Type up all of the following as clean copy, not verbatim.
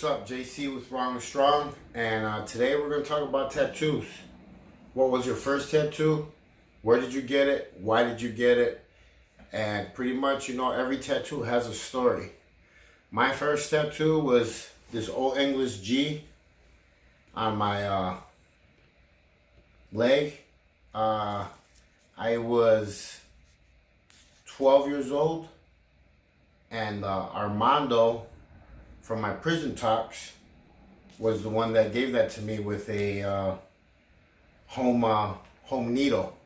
what's up? JC with Wrong and Strong, and today we're going to talk about tattoos. What was your first tattoo? Where did you get it? Why did you get it? And pretty much, every tattoo has a story. My first tattoo was this Old English G on my leg. I was 12 years old, and Armando from my prison talks was the one that gave that to me with a home needle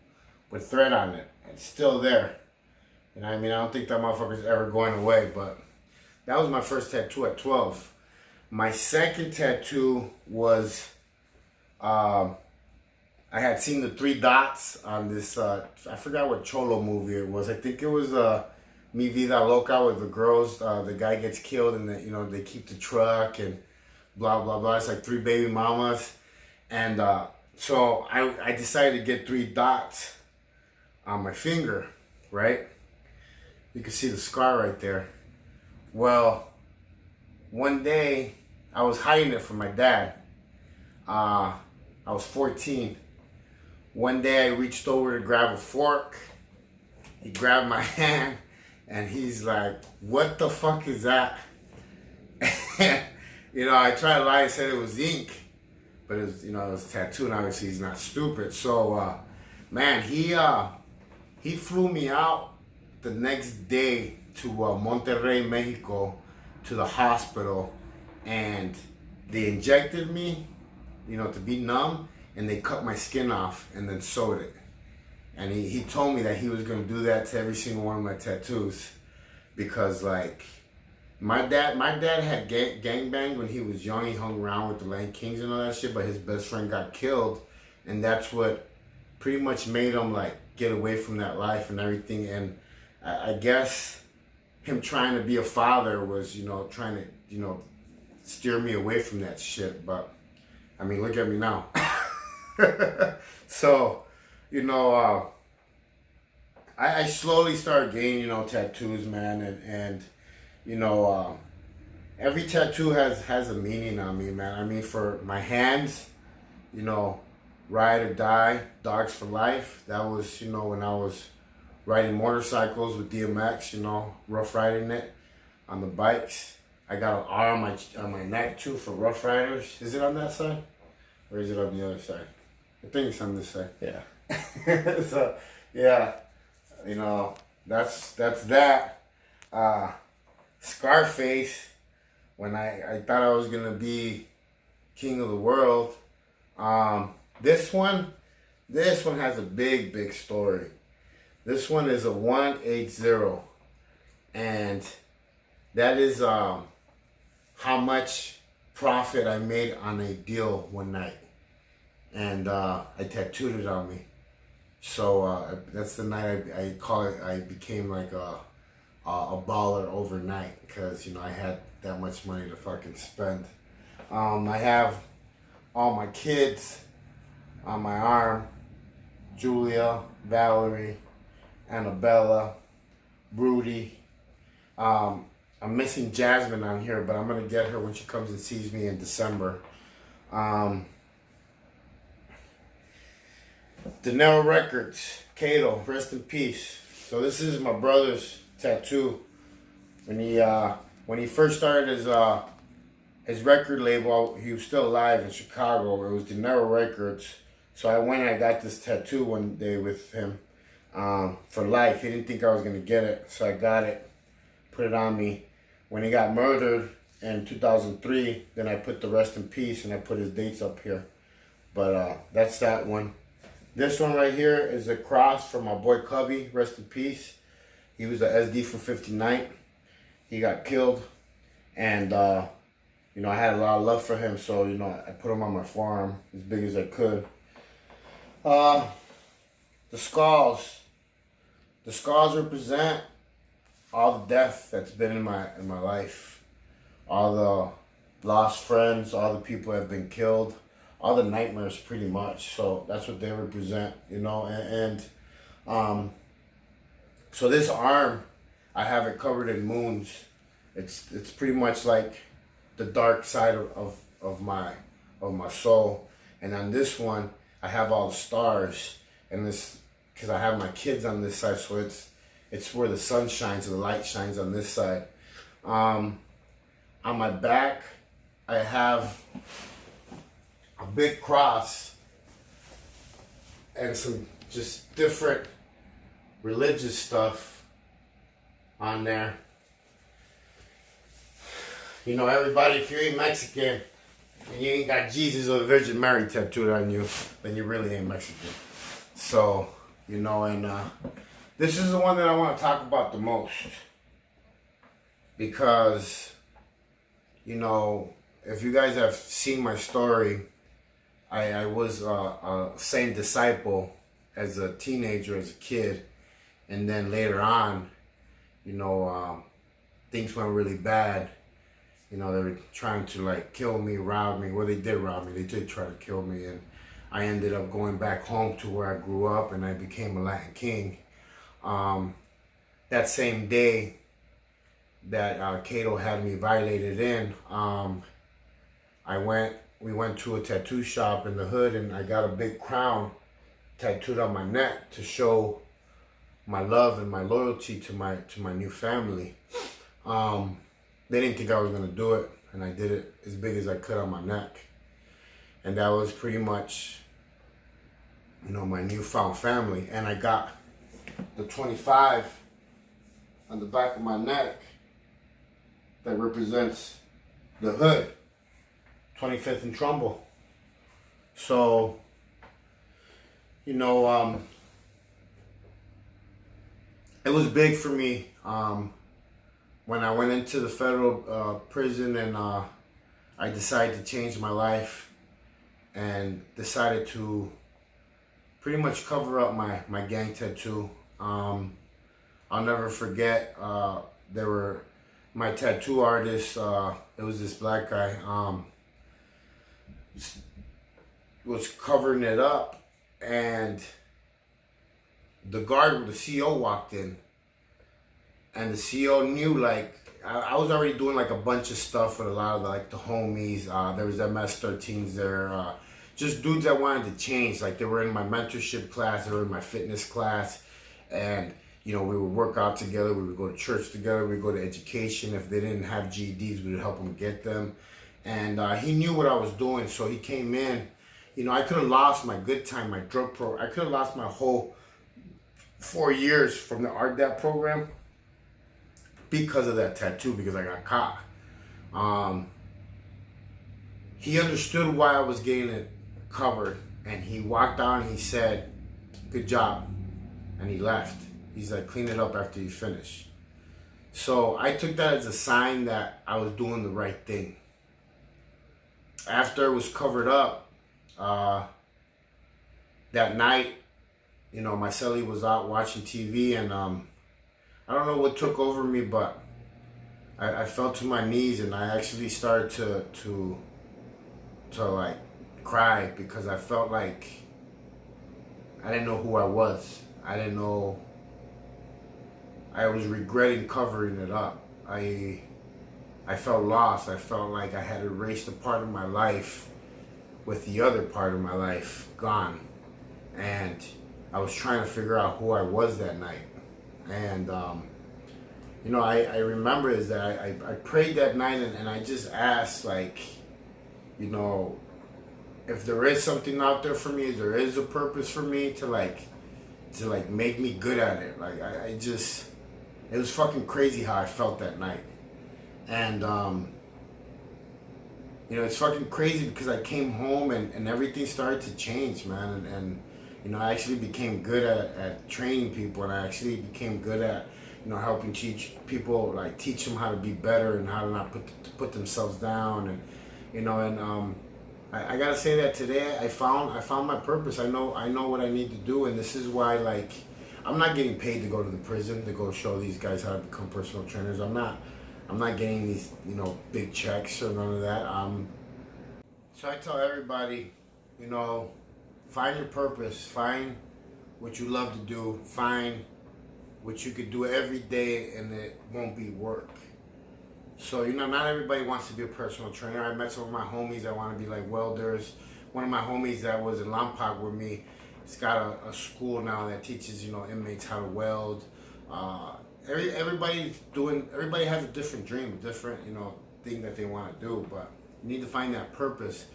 with thread on it. It's still there. I don't think that motherfucker's ever going away, but that was my first tattoo at 12. My second tattoo was, I had seen the 3 dots on this, I forgot what Cholo movie it was. I think it was Mi Vida Loca with the girls. The guy gets killed and they keep the truck and blah, blah, blah. It's like 3 baby mamas. And so I decided to get 3 dots on my finger, right? You can see the scar right there. Well, one day I was hiding it from my dad. I was 14. One day I reached over to grab a fork. He grabbed my hand and he's like, "What the fuck is that?" I tried to lie and said it was ink, but it was, it was a tattoo, and obviously he's not stupid. So, man, he flew me out the next day to Monterrey, Mexico, to the hospital, and they injected me, to be numb, and they cut my skin off and then sewed it. And he told me that he was going to do that to every single one of my tattoos, because like my dad had gangbanged when he was young. He hung around with the Land Kings and all that shit, but his best friend got killed, and that's what pretty much made him like get away from that life and everything. And I guess him trying to be a father was, trying to, steer me away from that shit. But look at me now. So, I slowly started gaining, tattoos, man, and every tattoo has a meaning on me, man. For my hands, ride or die, dogs for life. That was, when I was riding motorcycles with DMX, rough riding it on the bikes. I got an R on my neck too for Rough Riders. Is it on that side? Or is it on the other side? I think it's on this side. Yeah. So, yeah, that's that. Scarface, when I thought I was going to be king of the world. This one has a big story. This one is a 180, and that is how much profit I made on a deal one night, and I tattooed it on me. So that's the night I became like a baller overnight, because I had that much money to fucking spend. I have all my kids on my arm: Julia, Valerie, Annabella, Broody. I'm missing Jasmine on here, but I'm gonna get her when she comes and sees me in December. Dinero Records, Kato, rest in peace. So this is my brother's tattoo. When he first started his record label, he was still alive in Chicago. It was Dinero Records. So I went and I got this tattoo one day with him for life. He didn't think I was gonna get it, so I got it, put it on me. When he got murdered in 2003, then I put the rest in peace and I put his dates up here. But that's that one. This one right here is a cross from my boy Cubby, rest in peace. He was a SD from 59. He got killed, and I had a lot of love for him, so I put him on my forearm as big as I could. The skulls represent all the death that's been in my life, all the lost friends, all the people that have been killed, all the nightmares, pretty much. So that's what they represent, and so this arm, I have it covered in moons. It's pretty much like the dark side of my soul. And on this one, I have all the stars, and this because I have my kids on this side, so it's where the sun shines, the light shines on this side. On my back, I have a big cross and some just different religious stuff on there. You know, everybody, if you ain't Mexican and you ain't got Jesus or the Virgin Mary tattooed on you, then you really ain't Mexican. So, you know, and this is the one that I want to talk about the most. Because, you know, if you guys have seen my story, I was a saint disciple as a teenager, as a kid. And then later on, you know, things went really bad. You know, they were trying to like kill me, rob me. Well, they did rob me. They did try to kill me. And I ended up going back home to where I grew up, and I became a Latin king. That same day that Cato had me violated in, we went to a tattoo shop in the hood, and I got a big crown tattooed on my neck to show my love and my loyalty to my new family. They didn't think I was gonna do it, and I did it as big as I could on my neck. And that was pretty much, you know, my newfound family. And I got the 25 on the back of my neck that represents the hood, 25th and Trumbull. So, you know, it was big for me when I went into the federal prison, and I decided to change my life and decided to pretty much cover up my gang tattoo. I'll never forget, there were my tattoo artist, it was this black guy, was covering it up, and the guard, the CO walked in, and the CO knew, like, I was already doing like a bunch of stuff with a lot of the homies. There was MS-13s there, just dudes that wanted to change. Like, they were in my mentorship class, they were in my fitness class, and you know, we would work out together, we would go to church together, we would go to education. If they didn't have GEDs, we would help them get them. And he knew what I was doing, so he came in. You know, I could have lost my good time, my drug program. I could have lost my whole 4 years from the RDAP program because of that tattoo, because I got caught. He understood why I was getting it covered, and he walked out and he said, "Good job," and he left. He's like, "Clean it up after you finish." So I took that as a sign that I was doing the right thing. After it was covered up, that night, you know, my cellie was out watching TV, and I don't know what took over me, but I fell to my knees, and I actually started to like cry, because I felt like I didn't know who I was. I didn't know. I was regretting covering it up. I felt lost. I felt like I had erased a part of my life with the other part of my life gone. And I was trying to figure out who I was that night. And, you know, I remember is that I prayed that night, and I just asked, like, you know, if there is something out there for me, if there is a purpose for me to make me good at it. Like, I just, it was fucking crazy how I felt that night. And, you know, it's fucking crazy because I came home and everything started to change, man. And you know, I actually became good at training people, and I actually became good at, you know, helping teach people, like teach them how to be better and how to not put themselves down. And, you know, and I gotta say that today I found my purpose. I know what I need to do, and this is why, like, I'm not getting paid to go to the prison to go show these guys how to become personal trainers. I'm not getting these, you know, big checks or none of that. So I tell everybody, you know, find your purpose, find what you love to do, find what you could do every day, and it won't be work. So, you know, not everybody wants to be a personal trainer. I met some of my homies that want to be like welders. One of my homies that was in Lompoc with me, he's got a school now that teaches, you know, inmates how to weld. Everybody has a different dream, a different, you know, thing that they want to do, but you need to find that purpose.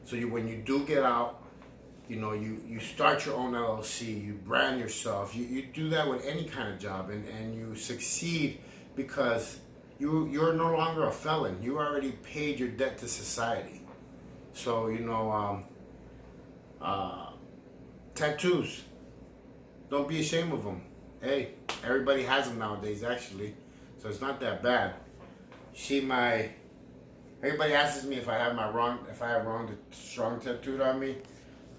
So when you do get out, you know, you start your own LLC, you brand yourself, you do that with any kind of job, and you succeed because you're no longer a felon. You already paid your debt to society. So, you know, tattoos, don't be ashamed of them. Hey, everybody has them nowadays, actually, so it's not that bad. Everybody asks me if I have wrong strong tattooed on me.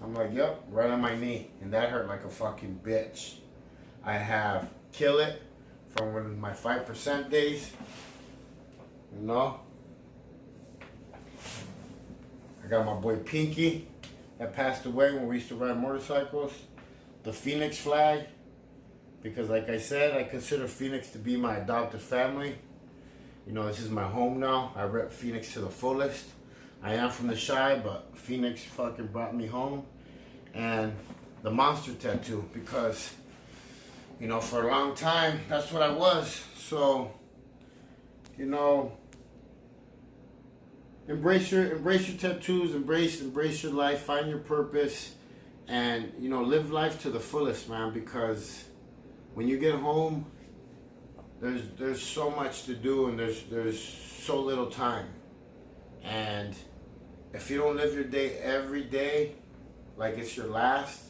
I'm like, yep, right on my knee, and that hurt like a fucking bitch. I have Kill It from when my 5% days. You know, I got my boy Pinky that passed away when we used to ride motorcycles. The Phoenix flag, because like I said, I consider Phoenix to be my adopted family. You know, this is my home now. I rep Phoenix to the fullest. I am from the Chi, but Phoenix fucking brought me home. And the monster tattoo, because, you know, for a long time, that's what I was. So, you know, embrace your tattoos, embrace your life, find your purpose, and, you know, live life to the fullest, man, because when you get home, there's so much to do, and there's so little time. And if you don't live your day every day like it's your last,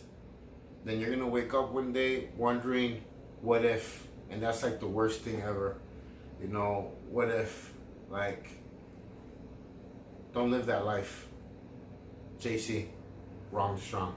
then you're gonna wake up one day wondering what if, and that's like the worst thing ever. You know, what if, like, don't live that life. JC, wrong strong.